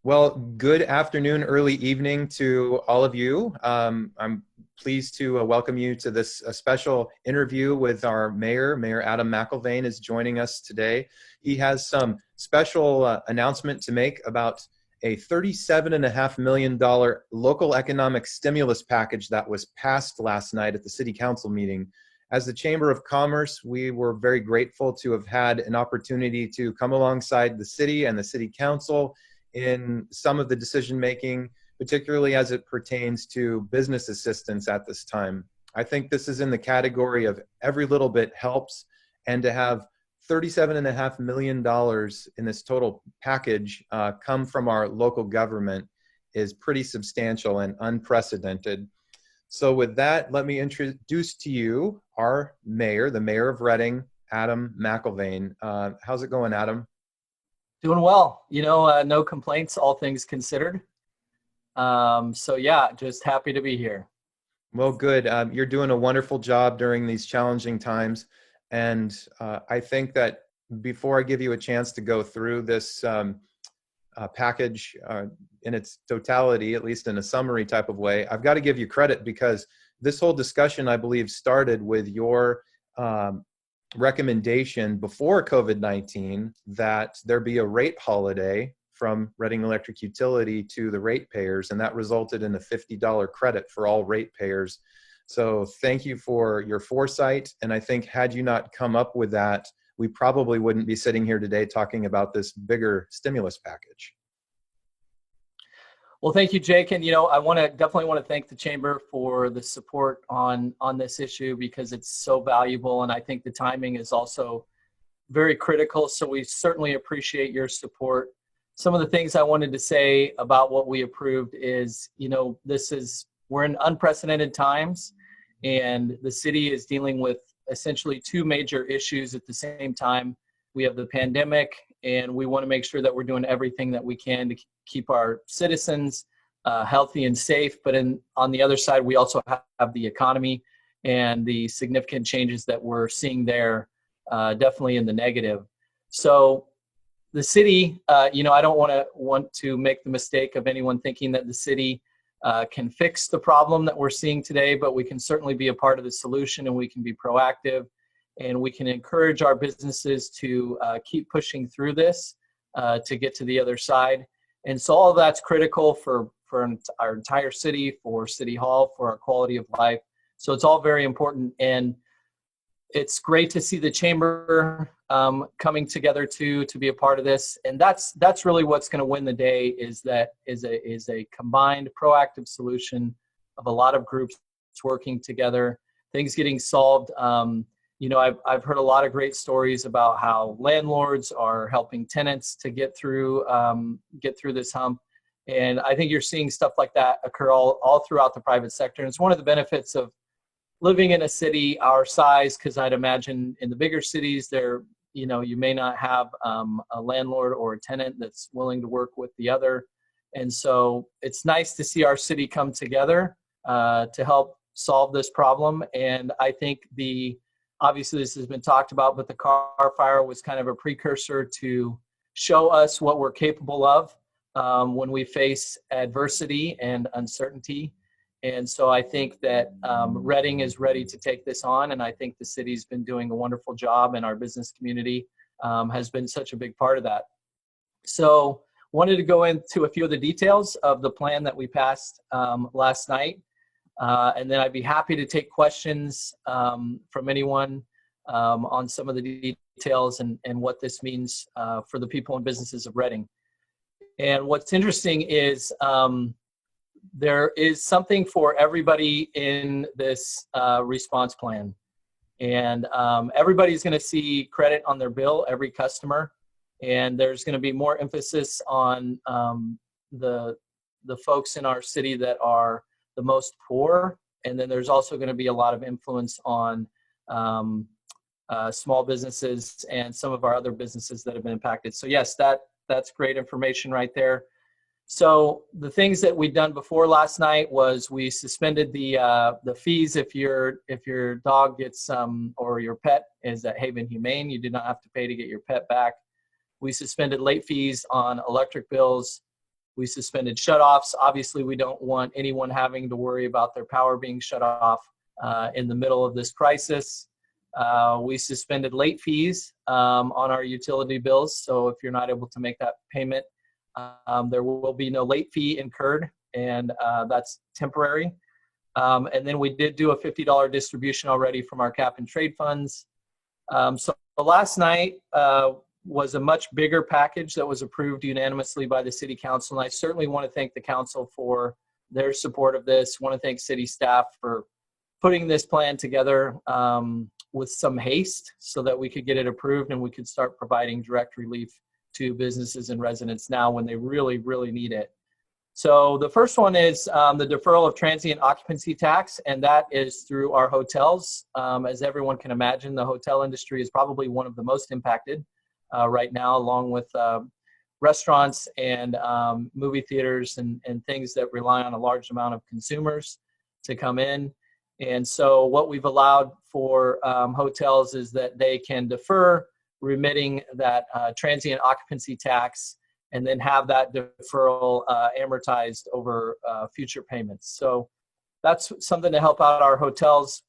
Well, good afternoon, early evening to all of you. I'm pleased to welcome you to this special interview with our mayor. Mayor Adam McElvain is joining us today. He has some special announcement to make about a $37.5 million local economic stimulus package that was passed last night at the city council meeting. As the Chamber of Commerce, we were very grateful to have had an opportunity to come alongside the city and the city council in some of the decision making, particularly as it pertains to business assistance at this time. I think this is in the category of every little bit helps, and to have $37.5 million in this total package come from our local government is pretty substantial and unprecedented. So with that, let me introduce to you our mayor, the mayor of Reading, Adam McElvain. How's it going, Adam? Doing well, no complaints, all things considered. So yeah, just happy to be here. Well, good. You're doing a wonderful job during these challenging times. And I think that before I give you a chance to go through this package in its totality, at least in a summary type of way, I've got to give you credit because this whole discussion, I believe, started with your recommendation before COVID-19 that there be a rate holiday from Reading Electric Utility to the ratepayers, and that resulted in a $50 credit for all ratepayers. So thank you for your foresight, and I think had you not come up with that, we probably wouldn't be sitting here today talking about this bigger stimulus package. Well, thank you, Jake. And, I definitely want to thank the Chamber for the support on this issue because it's so valuable. And I think the timing is also very critical. So we certainly appreciate your support. Some of the things I wanted to say about what we approved is, we're in unprecedented times and the city is dealing with essentially two major issues at the same time. We have the pandemic, and we want to make sure that we're doing everything that we can to keep our citizens healthy and safe. But on the other side, we also have the economy and the significant changes that we're seeing there, definitely in the negative. So the city, I don't want to make the mistake of anyone thinking that the city can fix the problem that we're seeing today, but we can certainly be a part of the solution, and we can be proactive. And we can encourage our businesses to keep pushing through this to get to the other side. And so all of that's critical for our entire city, for City Hall, for our quality of life. So it's all very important. And it's great to see the Chamber coming together to be a part of this. And that's really what's going to win the day is a combined proactive solution of a lot of groups working together, things getting solved. I've heard a lot of great stories about how landlords are helping tenants to get through this hump. And I think you're seeing stuff like that occur all throughout the private sector. And it's one of the benefits of living in a city our size, because I'd imagine in the bigger cities you may not have a landlord or a tenant that's willing to work with the other. And so it's nice to see our city come together to help solve this problem. And I think obviously this has been talked about, but the car fire was kind of a precursor to show us what we're capable of when we face adversity and uncertainty. And so I think that Reading is ready to take this on, and I think the city's been doing a wonderful job, and our business community has been such a big part of that. So wanted to go into a few of the details of the plan that we passed last night. And then I'd be happy to take questions from anyone on some of the details and what this means for the people and businesses of Reading. And what's interesting is there is something for everybody in this response plan. And everybody's going to see credit on their bill, every customer. And there's going to be more emphasis on the folks in our city that are the most poor. And then there's also going to be a lot of influence on small businesses and some of our other businesses that have been impacted. So yes, that's great information right there. So the things that we'd done before last night was we suspended the fees if your dog gets or your pet is at Haven Humane. You do not have to pay to get your pet back. We suspended late fees on electric bills. We suspended shutoffs. Obviously, we don't want anyone having to worry about their power being shut off in the middle of this crisis. We suspended late fees on our utility bills. So if you're not able to make that payment, there will be no late fee incurred, and that's temporary. And then we did do a $50 distribution already from our cap and trade funds. So last night was a much bigger package that was approved unanimously by the city council. And I certainly want to thank the council for their support of this. I want to thank city staff for putting this plan together with some haste so that we could get it approved and we could start providing direct relief to businesses and residents now when they really, really need it. So the first one is the deferral of transient occupancy tax, and that is through our hotels. As everyone can imagine, the hotel industry is probably one of the most impacted right now, along with restaurants and movie theaters and things that rely on a large amount of consumers to come in. And so what we've allowed for hotels is that they can defer remitting that transient occupancy tax and then have that deferral amortized over future payments. So that's something to help out our hotels.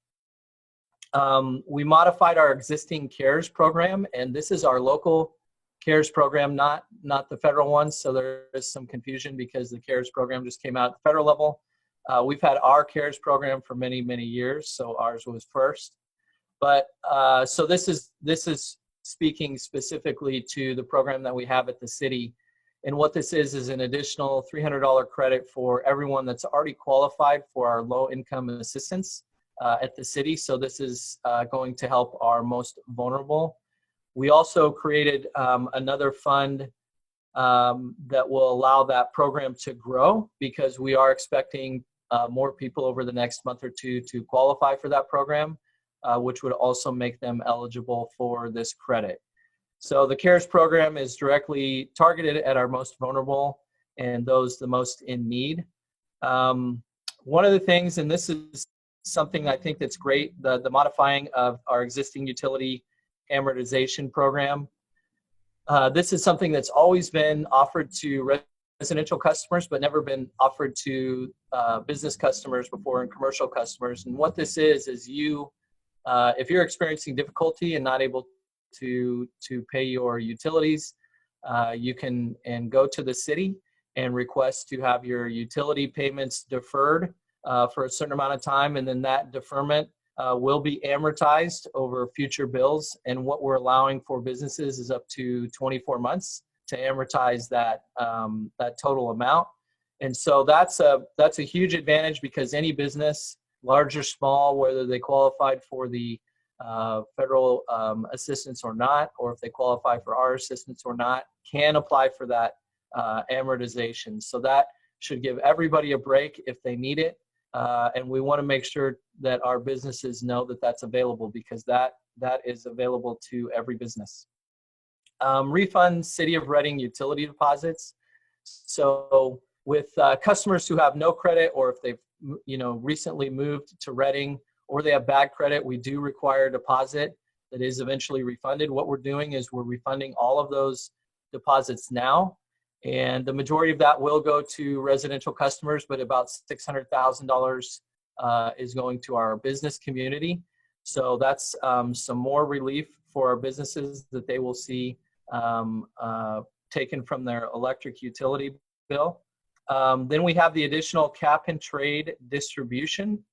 We modified our existing CARES program, and this is our local CARES program, not the federal one. So there is some confusion because the CARES program just came out at the federal level. We've had our CARES program for many, many years, so ours was first. But so this is speaking specifically to the program that we have at the city. And what this is an additional $300 credit for everyone that's already qualified for our low-income assistance at the city. So this is going to help our most vulnerable. We also created another fund that will allow that program to grow because we are expecting more people over the next month or two to qualify for that program, which would also make them eligible for this credit. So the CARES program is directly targeted at our most vulnerable and those the most in need. One of the things, and this is something I think that's great, the modifying of our existing utility amortization program. This is something that's always been offered to residential customers, but never been offered to business customers before and commercial customers. And what this is you, if you're experiencing difficulty and not able to pay your utilities, you can go to the city and request to have your utility payments deferred for a certain amount of time, and then that deferment will be amortized over future bills. And what we're allowing for businesses is up to 24 months to amortize that that total amount. And so that's a huge advantage because any business, large or small, whether they qualified for the federal assistance or not, or if they qualify for our assistance or not, can apply for that amortization. So that should give everybody a break if they need it. And we want to make sure that our businesses know that that's available because that is available to every business. Refund City of Reading utility deposits. So with customers who have no credit, or if they've recently moved to Reading, or they have bad credit, we do require a deposit that is eventually refunded. What we're doing is we're refunding all of those deposits now, and the majority of that will go to residential customers, but about $600,000 is going to our business community. So that's some more relief for our businesses that they will see taken from their electric utility bill. Then we have the additional cap and trade distribution.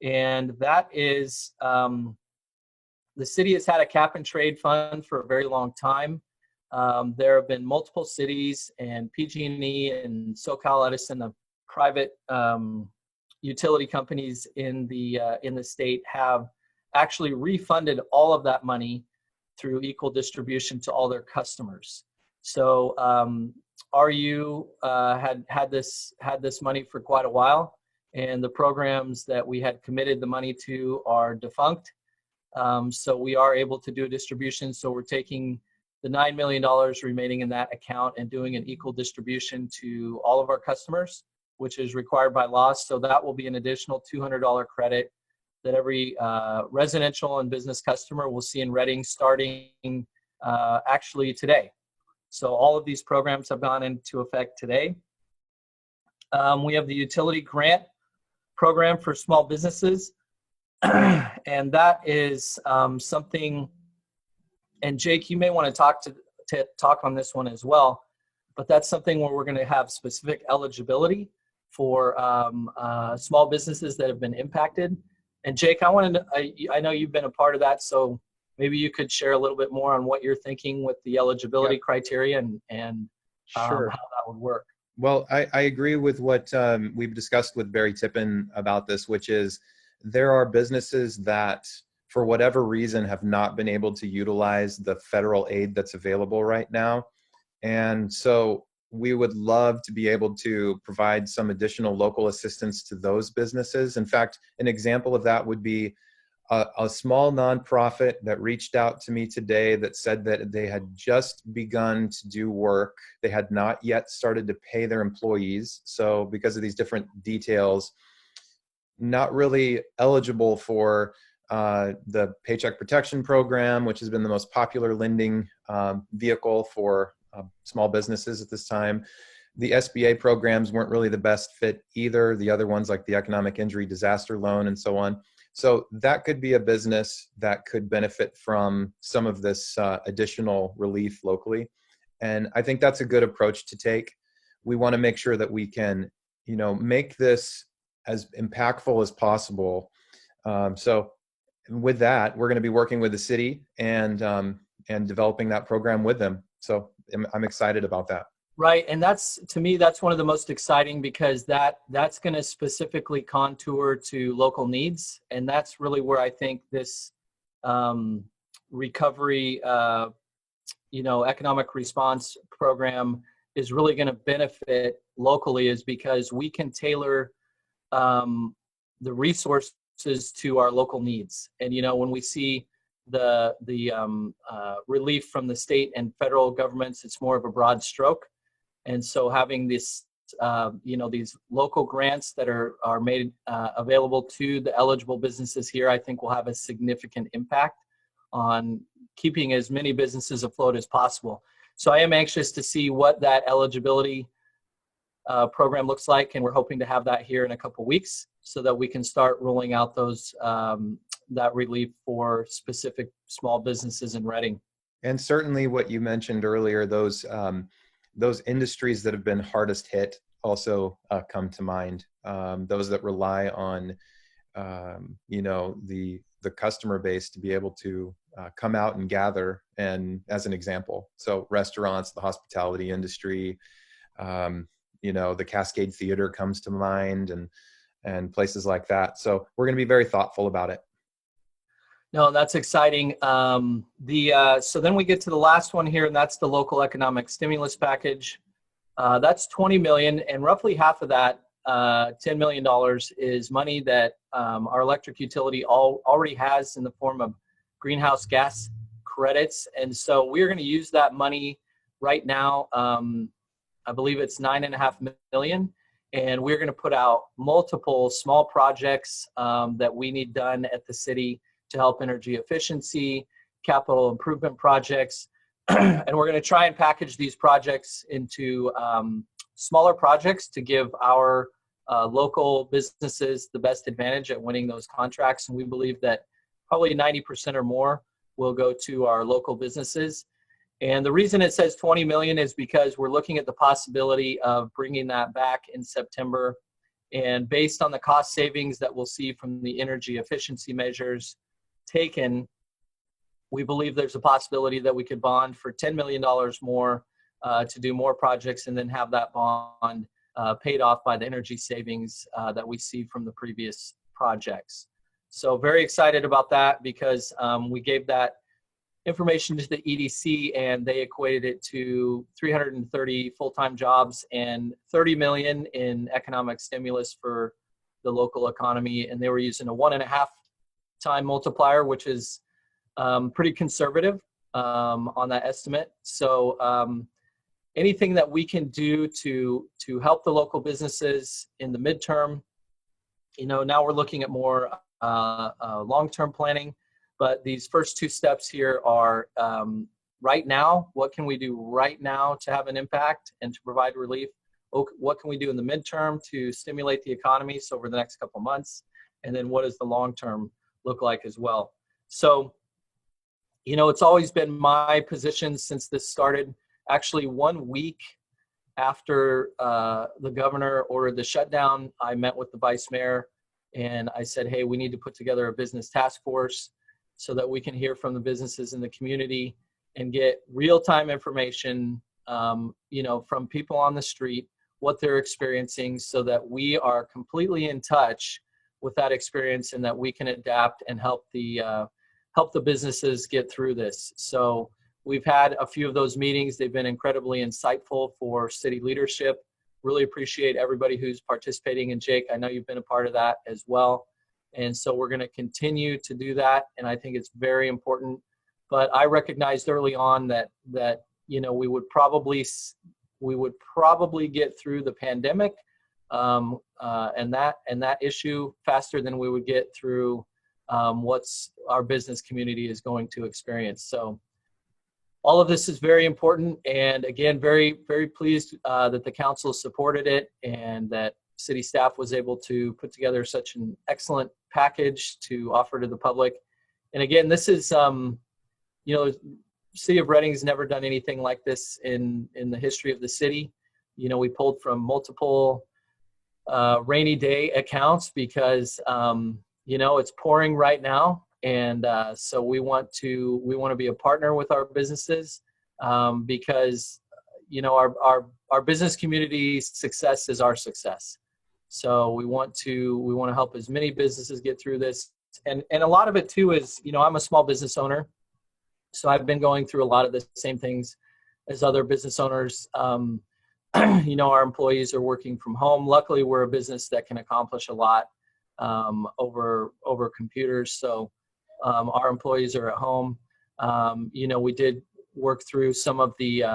And that is, the city has had a cap and trade fund for a very long time. There have been multiple cities, and PG&E and SoCal Edison, the private utility companies in the state, have actually refunded all of that money through equal distribution to all their customers. So RU had this money for quite a while, and the programs that we had committed the money to are defunct. So we are able to do a distribution. So we're taking the $9 million remaining in that account and doing an equal distribution to all of our customers, which is required by law. So that will be an additional $200 credit that every residential and business customer will see in Reading starting actually today. So all of these programs have gone into effect today. We have the utility grant program for small businesses. And that is something, and Jake, you may want to talk on this one as well, but that's something where we're going to have specific eligibility for small businesses that have been impacted. And Jake, I know you've been a part of that, so maybe you could share a little bit more on what you're thinking with the eligibility criteria and Sure. how that would work. Well, I agree with what we've discussed with Barry Tippin about this, which is there are businesses that, for whatever reason, have not been able to utilize the federal aid that's available right now. And so we would love to be able to provide some additional local assistance to those businesses. In fact, an example of that would be a small nonprofit that reached out to me today that said that they had just begun to do work. They had not yet started to pay their employees. So because of these different details, not really eligible for the Paycheck Protection Program, which has been the most popular lending vehicle for small businesses at this time. The SBA programs weren't really the best fit either. The other ones like the Economic Injury Disaster Loan and so on. So that could be a business that could benefit from some of this additional relief locally. And I think that's a good approach to take. We want to make sure that we can, make this as impactful as possible. So with that, we're going to be working with the city and developing that program with them. So I'm excited about that. Right, and to me, that's one of the most exciting, because that's going to specifically contour to local needs, and that's really where I think this recovery, economic response program is really going to benefit locally, is because we can tailor the resources to our local needs. And when we see the relief from the state and federal governments, it's more of a broad stroke. And so having this, these local grants that are made available to the eligible businesses here, I think will have a significant impact on keeping as many businesses afloat as possible. So I am anxious to see what that eligibility program looks like, and we're hoping to have that here in a couple weeks so that we can start rolling out those that relief for specific small businesses in Reading. And certainly what you mentioned earlier, those industries that have been hardest hit also come to mind. Those that rely on, the customer base to be able to come out and gather, and as an example, so restaurants, the hospitality industry, the Cascade Theater comes to mind, and places like that. So we're going to be very thoughtful about it. No, that's exciting. So then we get to the last one here, and that's the local economic stimulus package. That's $20 million, and roughly half of that, $10 million, is money that our electric utility already has in the form of greenhouse gas credits. And so we're going to use that money right now. I believe it's $9.5 million. And we're going to put out multiple small projects that we need done at the city to help energy efficiency, capital improvement projects. And we're going to try and package these projects into smaller projects to give our local businesses the best advantage at winning those contracts. And we believe that probably 90% or more will go to our local businesses. And the reason it says 20 million is because we're looking at the possibility of bringing that back in September. And based on the cost savings that we'll see from the energy efficiency measures taken, we believe there's a possibility that we could bond for $10 million more to do more projects, and then have that bond paid off by the energy savings that we see from the previous projects. So very excited about that, because we gave that information to the EDC, and they equated it to 330 full-time jobs and 30 million in economic stimulus for the local economy. And they were using a 1.5 time multiplier, which is pretty conservative on that estimate. So anything that we can do to help the local businesses in the midterm, now we're looking at more long-term planning. But these first two steps here are right now, what can we do right now to have an impact and to provide relief? what can we do in the midterm to stimulate the economy, so over the next couple of months, and then what does the long term look like as well. So, it's always been my position since this started. Actually, 1 week after the governor ordered the shutdown, I met with the vice mayor and I said, hey, we need to put together a business task force so that we can hear from the businesses in the community and get real-time information, from people on the street, what they're experiencing, so that we are completely in touch with that experience and that we can adapt and help the businesses get through this. So we've had a few of those meetings. They've been incredibly insightful for city leadership. Really appreciate everybody who's participating. And Jake, I know you've been a part of that as well. And so we're going to continue to do that. And I think it's very important. But I recognized early on that we would probably get through the pandemic and that issue faster than we would get through what's our business community is going to experience. So all of this is very important, and again, very, very pleased that the council supported it and that city staff was able to put together such an excellent package to offer to the public. And again, this is, City of Reading's never done anything like this in the history of the city. We pulled from multiple rainy day accounts because it's pouring right now. And so we want to be a partner with our businesses because our business community's success is our success. So we want to help as many businesses get through this, and a lot of it too is I'm a small business owner, so I've been going through a lot of the same things as other business owners. Our employees are working from home. Luckily, we're a business that can accomplish a lot over computers. So our employees are at home. We did work through some of the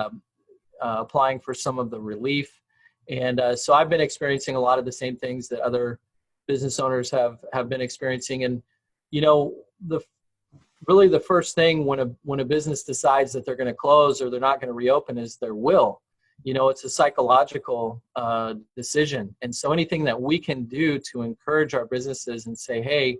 applying for some of the relief. And so I've been experiencing a lot of the same things that other business owners have been experiencing. And, really the first thing when a business decides that they're going to close or they're not going to reopen is their will. It's a psychological decision. And so anything that we can do to encourage our businesses and say, hey,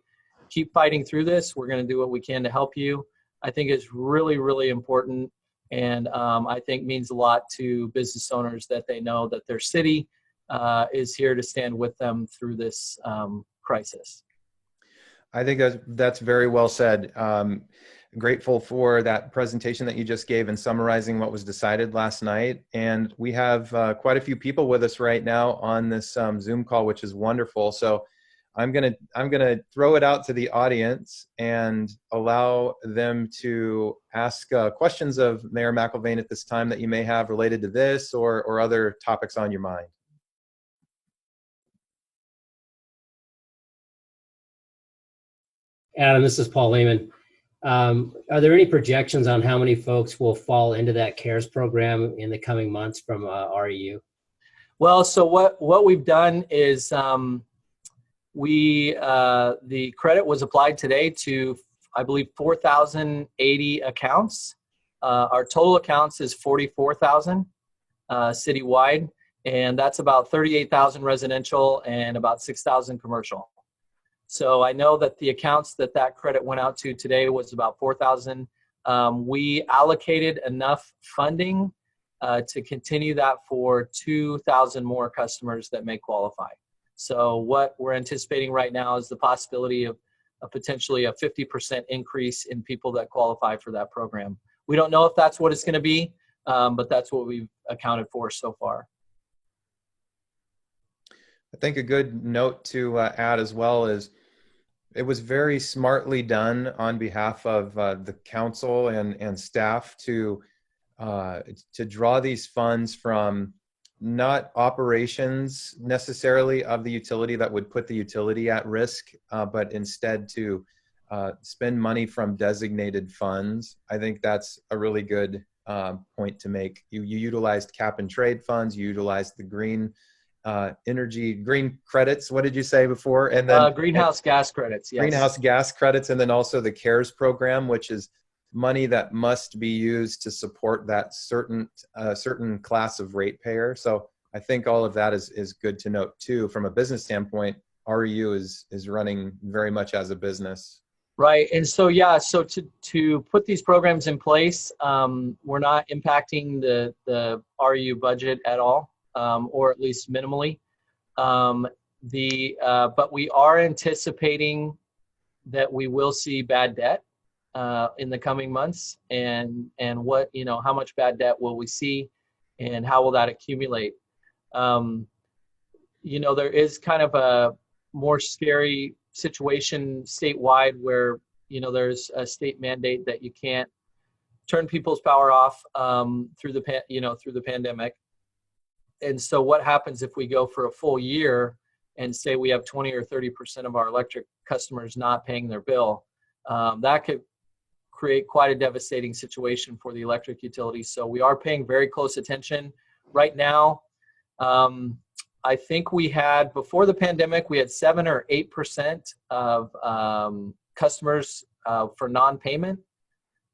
keep fighting through this, we're going to do what we can to help you, I think is really, really important. And I think means a lot to business owners that they know that their city is here to stand with them through this crisis. I think that's very well said. Grateful for that presentation that you just gave and summarizing what was decided last night. And we have quite a few people with us right now on this Zoom call, which is wonderful. So I'm gonna throw it out to the audience and allow them to ask questions of Mayor McElvain at this time that you may have related to this or other topics on your mind. Adam, this is Paul Lehman. Are there any projections on how many folks will fall into that CARES program in the coming months from REU? Well, so what we've done is the credit was applied today to, I believe, 4,080 accounts. Our total accounts is 44,000 citywide, and that's about 38,000 residential and about 6,000 commercial. So I know that the accounts that credit went out to today was about 4,000. We allocated enough funding to continue that for 2,000 more customers that may qualify. So what we're anticipating right now is the possibility of potentially a 50% increase in people that qualify for that program. We don't know if that's what it's going to be, but that's what we've accounted for so far. I think a good note to add as well is it was very smartly done on behalf of the council and staff to draw these funds from not operations necessarily of the utility that would put the utility at risk, but instead to spend money from designated funds. I think that's a really good point to make. You utilized cap and trade funds, you utilized the green credits. What did you say before? And then greenhouse gas credits. Yes. Greenhouse gas credits, and then also the CARES program, which is money that must be used to support that certain class of ratepayer. So I think all of that is good to note too. From a business standpoint, REU is running very much as a business. Right. And so, yeah, so to put these programs in place, we're not impacting the REU budget at all, or at least minimally. But we are anticipating that we will see bad debt in the coming months, and what, how much bad debt will we see, and how will that accumulate? There is kind of a more scary situation statewide where, there's a state mandate that you can't turn people's power off through the pandemic. And so what happens if we go for a full year and say we have 20 or 30% of our electric customers not paying their bill? That could create quite a devastating situation for the electric utility. So we are paying very close attention right now. I think we had, before the pandemic, we had 7 or 8% of customers for non-payment.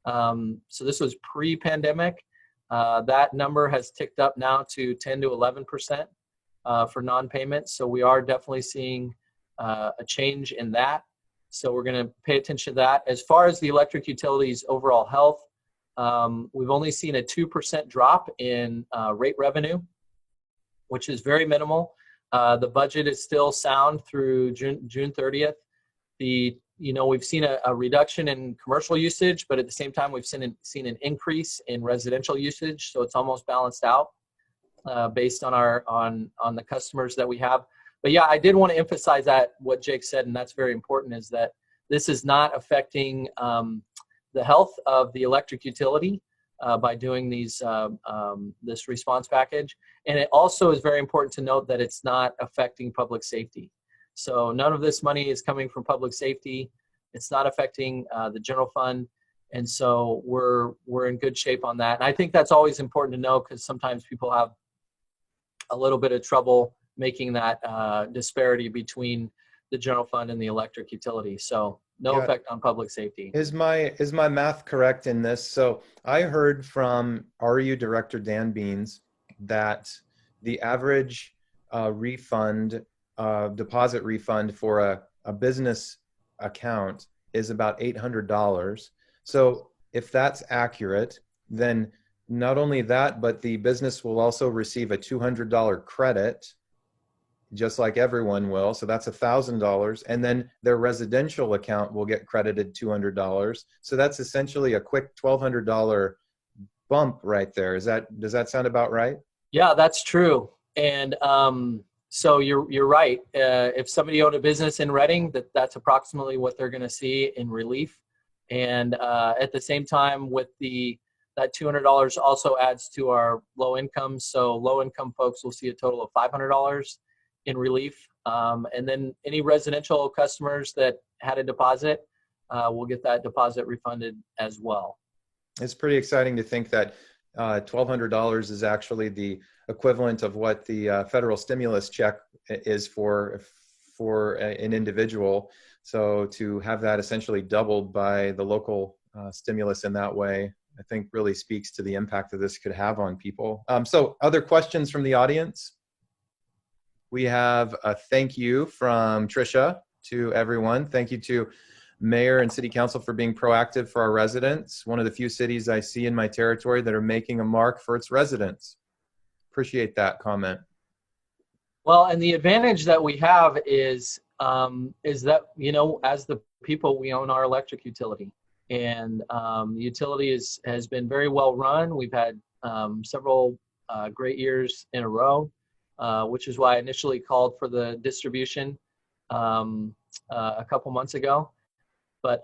So this was pre-pandemic. That number has ticked up now to 10 to 11% for non-payment. So we are definitely seeing a change in that. So we're going to pay attention to that. As far as the electric utility's overall health, we've only seen a 2% drop in rate revenue, which is very minimal. The budget is still sound through June 30th. We've seen a reduction in commercial usage, but at the same time, we've seen an increase in residential usage. So it's almost balanced out based on the customers that we have. But yeah, I did want to emphasize that what Jake said, and that's very important, is that this is not affecting the health of the electric utility by doing this response package. And it also is very important to note that it's not affecting public safety. So none of this money is coming from public safety. It's not affecting the general fund. And so we're in good shape on that. And I think that's always important to know, because sometimes people have a little bit of trouble making that disparity between the general fund and the electric utility. So no effect on public safety. Is my math correct in this? So I heard from REU Director Dan Beans that the average deposit refund for a business account is about $800. So if that's accurate, then not only that, but the business will also receive a $200 credit, just like everyone will. So that's $1,000. And then their residential account will get credited $200. So that's essentially a quick $1,200 bump right there. Does that sound about right? Yeah, that's true. And so you're right. If somebody owned a business in Reading, that's approximately what they're going to see in relief. And at the same time, with that $200 also adds to our low income. So low income folks will see a total of $500 in relief. And then any residential customers that had a deposit will get that deposit refunded as well. It's pretty exciting to think that $1,200 is actually the equivalent of what the federal stimulus check is for an individual. So to have that essentially doubled by the local stimulus in that way, I think really speaks to the impact that this could have on people. So other questions from the audience? We have a thank you from Tricia to everyone. Thank you to Mayor and City Council for being proactive for our residents. One of the few cities I see in my territory that are making a mark for its residents. Appreciate that comment. Well, and the advantage that we have is that, as the people, we own our electric utility. And the utility has been very well run. We've had several great years in a row, which is why I initially called for the distribution a couple months ago. But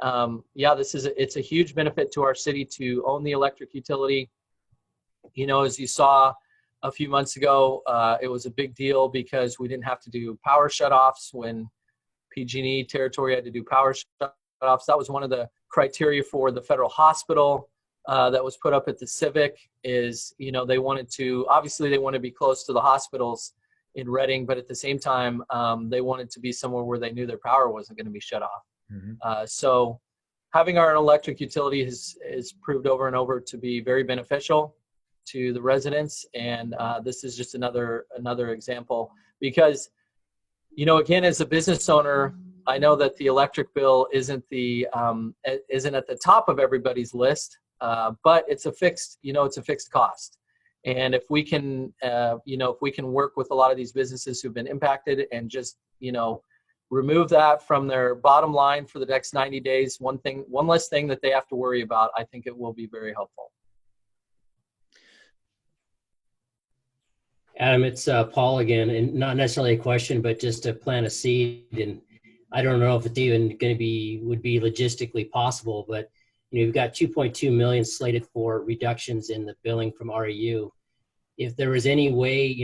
yeah, it's a huge benefit to our city to own the electric utility. As you saw a few months ago, it was a big deal because we didn't have to do power shutoffs when PG&E territory had to do power shutoffs. That was one of the criteria for the federal hospital that was put up at the Civic. Is they wanted to be close to the hospitals in Reading, but at the same time they wanted to be somewhere where they knew their power wasn't going to be shut off. Mm-hmm. So having our electric utility has proved over and over to be very beneficial. to the residents. And this is just another example, because, you know, again, as a business owner, I know that the electric bill isn't at the top of everybody's list, but it's a fixed cost. And if we can, if we can work with a lot of these businesses who've been impacted and just, remove that from their bottom line for the next 90 days, one less thing that they have to worry about, I think it will be very helpful. Adam, it's Paul again, and not necessarily a question, but just to plant a seed. And I don't know if it's even would be logistically possible, but you've got 2.2 million slated for reductions in the billing from REU. If there was any way,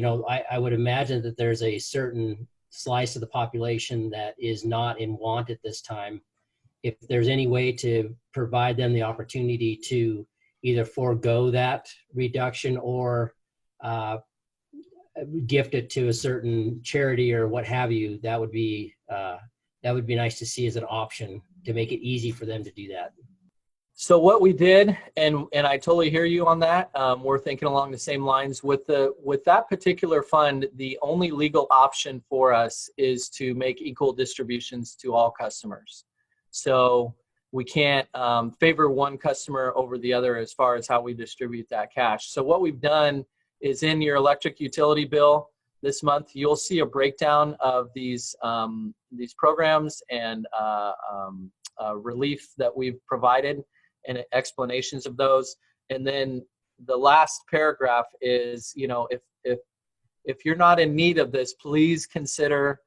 I would imagine that there's a certain slice of the population that is not in want at this time. If there's any way to provide them the opportunity to either forego that reduction or gift it to a certain charity or what have you, that would be nice to see as an option to make it easy for them to do that. So what we did, and I totally hear you on that. We're thinking along the same lines with that particular fund. The only legal option for us is to make equal distributions to all customers. So we can't favor one customer over the other as far as how we distribute that cash. So what we've done is, in your electric utility bill this month, you'll see a breakdown of these programs and relief that we've provided, and explanations of those. And then the last paragraph is, if you're not in need of this, please consider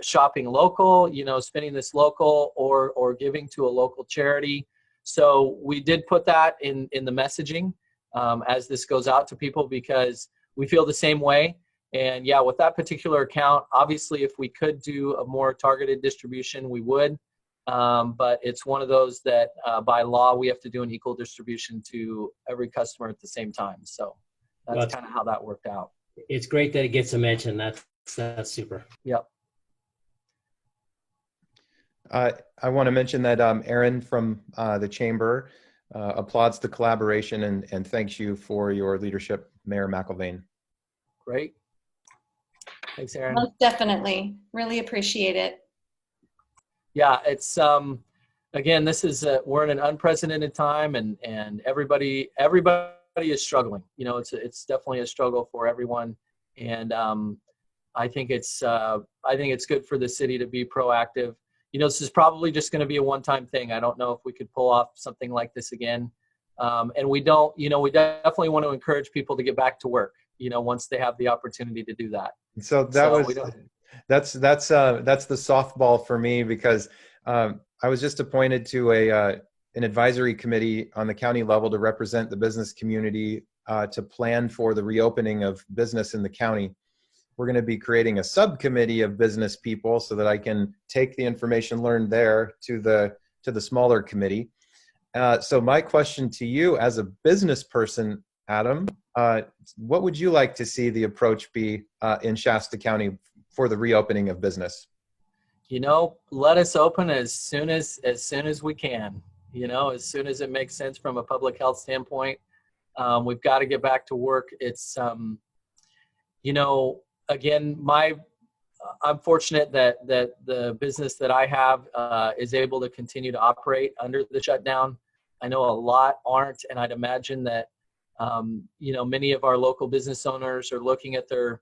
shopping local, spending this local, or giving to a local charity. So we did put that in the messaging as this goes out to people, because we feel the same way. And yeah, with that particular account, obviously, if we could do a more targeted distribution, we would. But it's one of those that by law, we have to do an equal distribution to every customer at the same time. So that's kind of how that worked out. It's great that it gets a mention. That's super. Yep. I want to mention that Aaron from the Chamber applauds the collaboration and thanks you for your leadership, Mayor McElvain. Great. Thanks, Aaron. Most definitely. Really appreciate it. Yeah, it's again, this is we're in an unprecedented time, and everybody is struggling. It's definitely a struggle for everyone, and I think it's good for the city to be proactive. This is probably just going to be a one-time thing. I don't know if we could pull off something like this again, and we don't. We definitely want to encourage people to get back to work. Once they have the opportunity to do that. So that's the softball for me, because I was just appointed to an advisory committee on the county level to represent the business community to plan for the reopening of business in the county. We're going to be creating a subcommittee of business people so that I can take the information learned there to the smaller committee. So my question to you as a business person, Adam, what would you like to see the approach be in Shasta County for the reopening of business? Let us open as soon as we can. As soon as it makes sense from a public health standpoint. We've got to get back to work. It's again, I'm fortunate that the business that I have is able to continue to operate under the shutdown. I know a lot aren't, and I'd imagine that many of our local business owners are looking at their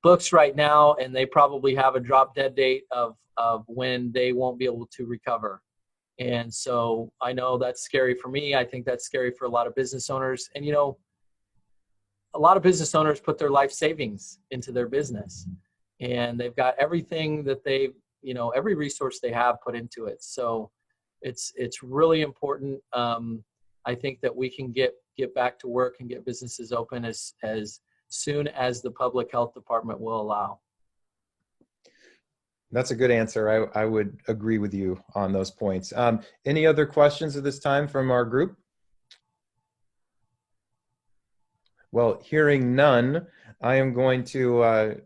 books right now, and they probably have a drop dead date of when they won't be able to recover. And so I know that's scary for me. I think that's scary for a lot of business owners. And, a lot of business owners put their life savings into their business, and they've got everything that every resource they have put into it. So it's really important. I think that we can get back to work and get businesses open as soon as the public health department will allow. That's a good answer. I would agree with you on those points. Any other questions at this time from our group? Well, hearing none, I am going to,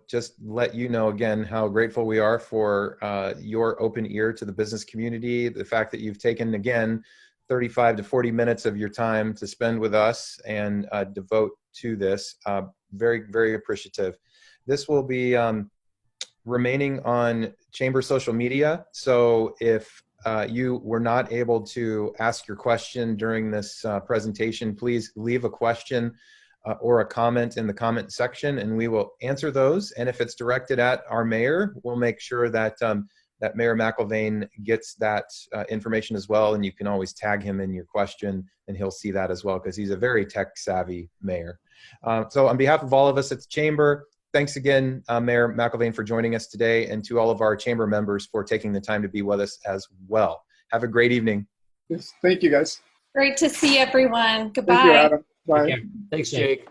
just let you know again how grateful we are for your open ear to the business community, the fact that you've taken, again, 35 to 40 minutes of your time to spend with us and devote to this. Very, very appreciative. This will be remaining on Chamber social media. So if you were not able to ask your question during this presentation, please leave a question or a comment in the comment section, and we will answer those. And if it's directed at our mayor, we'll make sure that that Mayor McElvain gets that information as well. And you can always tag him in your question, and he'll see that as well, because he's a very tech-savvy mayor. So on behalf of all of us at the Chamber, thanks again, Mayor McElvain, for joining us today, and to all of our Chamber members for taking the time to be with us as well. Have a great evening. Yes, thank you, guys. Great to see everyone. Goodbye. Thank you, Adam. Bye. Okay. Thanks, Jake.